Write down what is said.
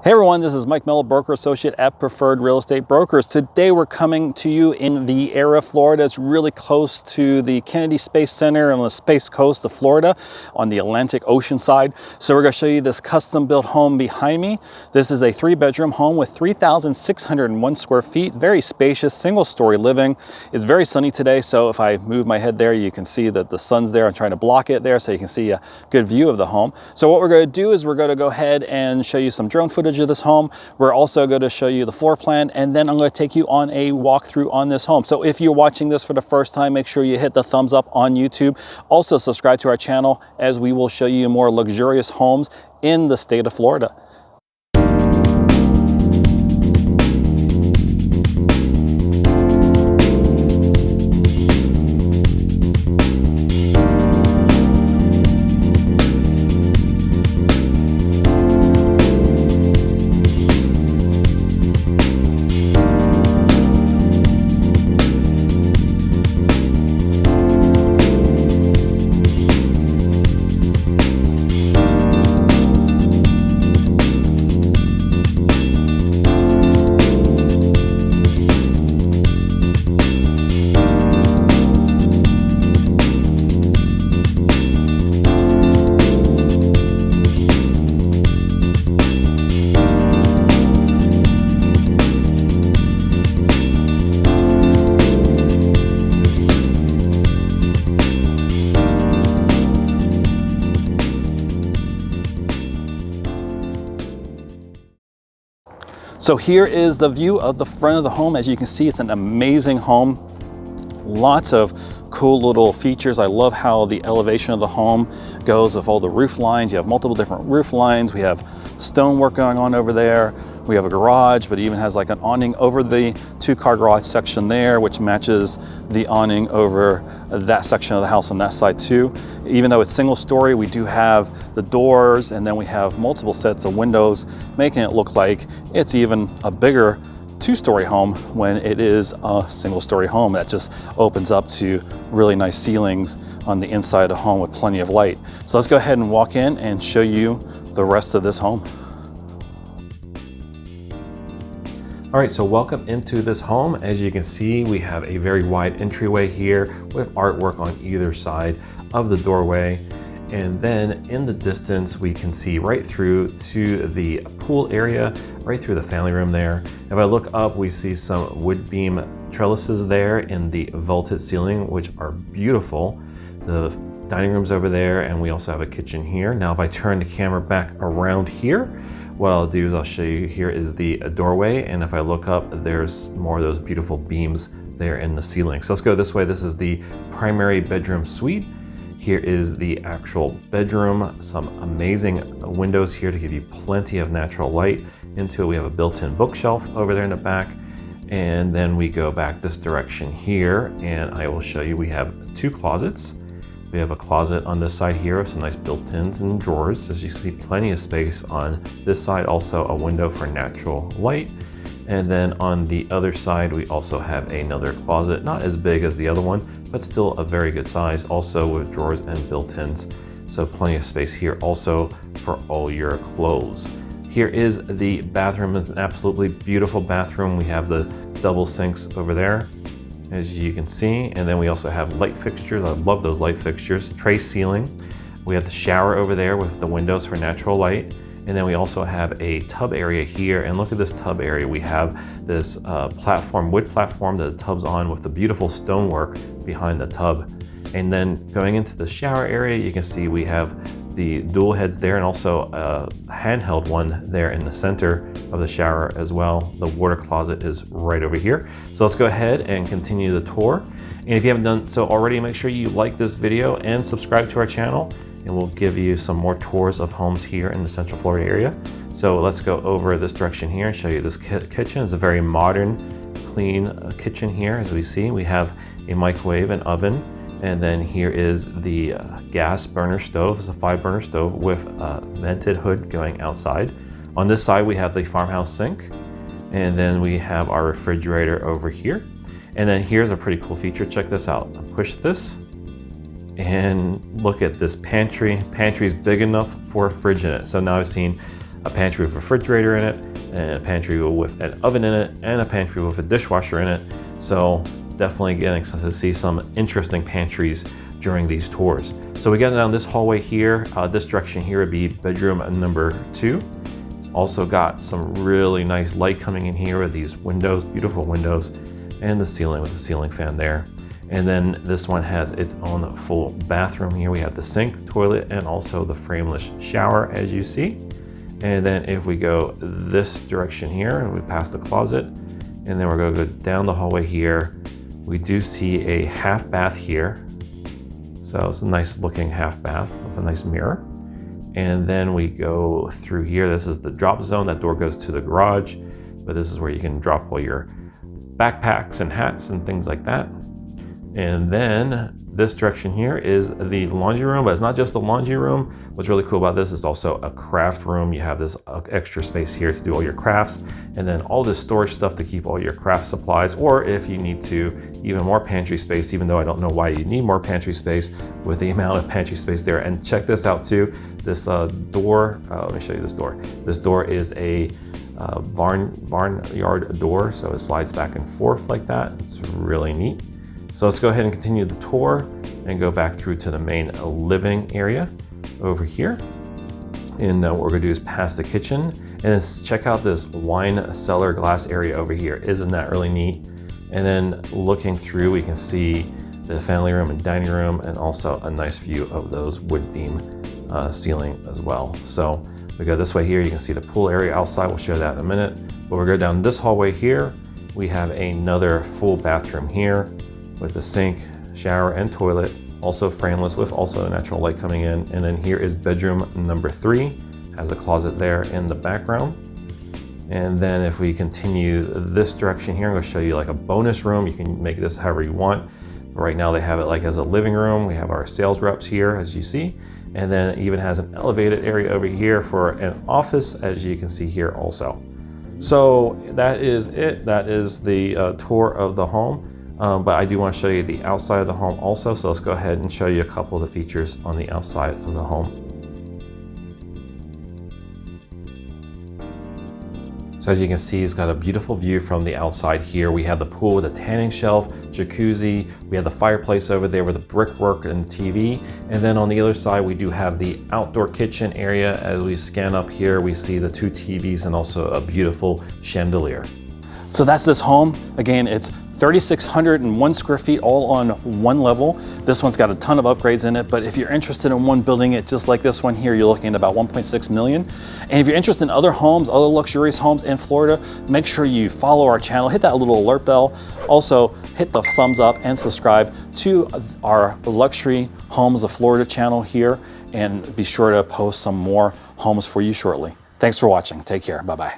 Hey everyone, this is Mike Mello, broker associate at Preferred Real Estate Brokers. Today we're coming to you in Viera, Florida. It's really close to the Kennedy Space Center on the Space Coast of Florida on the Atlantic Ocean side. So we're going to show you this custom built home behind me. This is a 3-bedroom home with 3,601 square feet, very spacious, single story living. It's very sunny today, so if I move my head there, you can see that the sun's there. I'm trying to block it there so you can see a good view of the home. So what we're going to do is we're going to go ahead and show you some drone footage of this home. We're also going to show you the floor plan, and then I'm going to take you on a walkthrough on this home. So if you're watching this for the first time, make sure you hit the thumbs up on YouTube. Also subscribe to our channel, as we will show you more luxurious homes in the state of Florida. So here is the view of the front of the home. As you can see, it's an amazing home. Lots of cool little features. I love how the elevation of the home goes with all the roof lines. You have multiple different roof lines. We have stonework going on over there. We have a garage, but it even has like an awning over the 2-car garage section there, which matches the awning over that section of the house on that side too. Even though it's single story, we do have the doors, and then we have multiple sets of windows, making it look like it's even a bigger 2-story home when it is a single-story home that just opens up to really nice ceilings on the inside of the home with plenty of light. So let's go ahead and walk in and show you the rest of this home. All right, so welcome into this home. As you can see, we have a very wide entryway here with artwork on either side of the doorway. And then in the distance, we can see right through to the pool area, right through the family room there. If I look up, we see some wood beam trellises there in the vaulted ceiling, which are beautiful. The dining room's over there, and we also have a kitchen here. Now, if I turn the camera back around here, what I'll do is I'll show you, here is the doorway, and if I look up, there's more of those beautiful beams there in the ceiling. So let's go this way. This is the primary bedroom suite. Here is the actual bedroom. Some amazing windows here to give you plenty of natural light into it. We have a built-in bookshelf over there in the back, and then we go back this direction here, and I will show you we have 2 closets. We have a closet on this side here with some nice built-ins and drawers. As you see, plenty of space on this side. Also a window for natural light. And then on the other side, we also have another closet, not as big as the other one, but still a very good size, also with drawers and built-ins. So plenty of space here also for all your clothes. Here is the bathroom. It's an absolutely beautiful bathroom. We have the double sinks over there, as you can see, and then we also have light fixtures. I love those light fixtures. Tray ceiling. We have the shower over there with the windows for natural light, and then we also have a tub area here. And look at this tub area. We have this platform, wood platform that the tub's on, with the beautiful stonework behind the tub. And then going into the shower area, you can see we have the dual heads there, and also a handheld one there in the center of the shower as well. The water closet is right over here. So let's go ahead and continue the tour. And if you haven't done so already, make sure you like this video and subscribe to our channel, and we'll give you some more tours of homes here in the Central Florida area. So let's go over this direction here and show you this kitchen. It's a very modern, clean kitchen here. As we see, we have a microwave and oven. And then here is the gas burner stove. It's a 5-burner stove with a vented hood going outside. On this side, we have the farmhouse sink. And then we have our refrigerator over here. And then here's a pretty cool feature. Check this out. Push this and look at this pantry. Pantry is big enough for a fridge in it. So now I've seen a pantry with a refrigerator in it, and a pantry with an oven in it, and a pantry with a dishwasher in it. So definitely getting to see some interesting pantries during these tours. So we get down this hallway here. This direction here would be bedroom number 2. It's also got some really nice light coming in here with these windows, beautiful windows, and the ceiling with the ceiling fan there. And then this one has its own full bathroom here. We have the sink, toilet, and also the frameless shower, as you see. And then if we go this direction here, and we pass the closet, and then we're going to go down the hallway here, we do see a half bath here. So it's a nice looking half bath with a nice mirror. And then we go through here. This is the drop zone. That door goes to the garage, but this is where you can drop all your backpacks and hats and things like that. And then this direction here is the laundry room, but it's not just the laundry room. What's really cool about this is also a craft room. You have this extra space here to do all your crafts, and then all this storage stuff to keep all your craft supplies, or if you need to, even more pantry space, even though I don't know why you need more pantry space with the amount of pantry space there. And check this out too. This door, let me show you this door. This door is a barnyard door, so it slides back and forth like that. It's really neat. So let's go ahead and continue the tour and go back through to the main living area over here. And what we're gonna do is pass the kitchen, and then check out this wine cellar glass area over here. Isn't that really neat? And then looking through, we can see the family room and dining room, and also a nice view of those wood beam ceiling as well. So we go this way here, you can see the pool area outside. We'll show that in a minute. But we'll go down this hallway here. We have another full bathroom here with a sink, shower, and toilet, also frameless with also natural light coming in. And then here is bedroom number 3, has a closet there in the background. And then if we continue this direction here, I'm gonna show you like a bonus room. You can make this however you want. But right now they have it like as a living room. We have our sales reps here, as you see. And then it even has an elevated area over here for an office, as you can see here also. So that is it. That is the tour of the home. But I do want to show you the outside of the home also. So let's go ahead and show you a couple of the features on the outside of the home. So as you can see, it's got a beautiful view from the outside here. We have the pool with a tanning shelf, jacuzzi. We have the fireplace over there with the brickwork and TV. And then on the other side, we do have the outdoor kitchen area. As we scan up here, we see the 2 TVs and also a beautiful chandelier. So that's this home. Again, it's 3,601 square feet all on one level. This one's got a ton of upgrades in it, but if you're interested in one building it just like this one here, you're looking at about 1.6 million. And if you're interested in other homes, other luxurious homes in Florida, make sure you follow our channel, hit that little alert bell. Also, hit the thumbs up and subscribe to our Luxury Homes of Florida channel here, and be sure to post some more homes for you shortly. Thanks for watching. Take care. Bye-bye.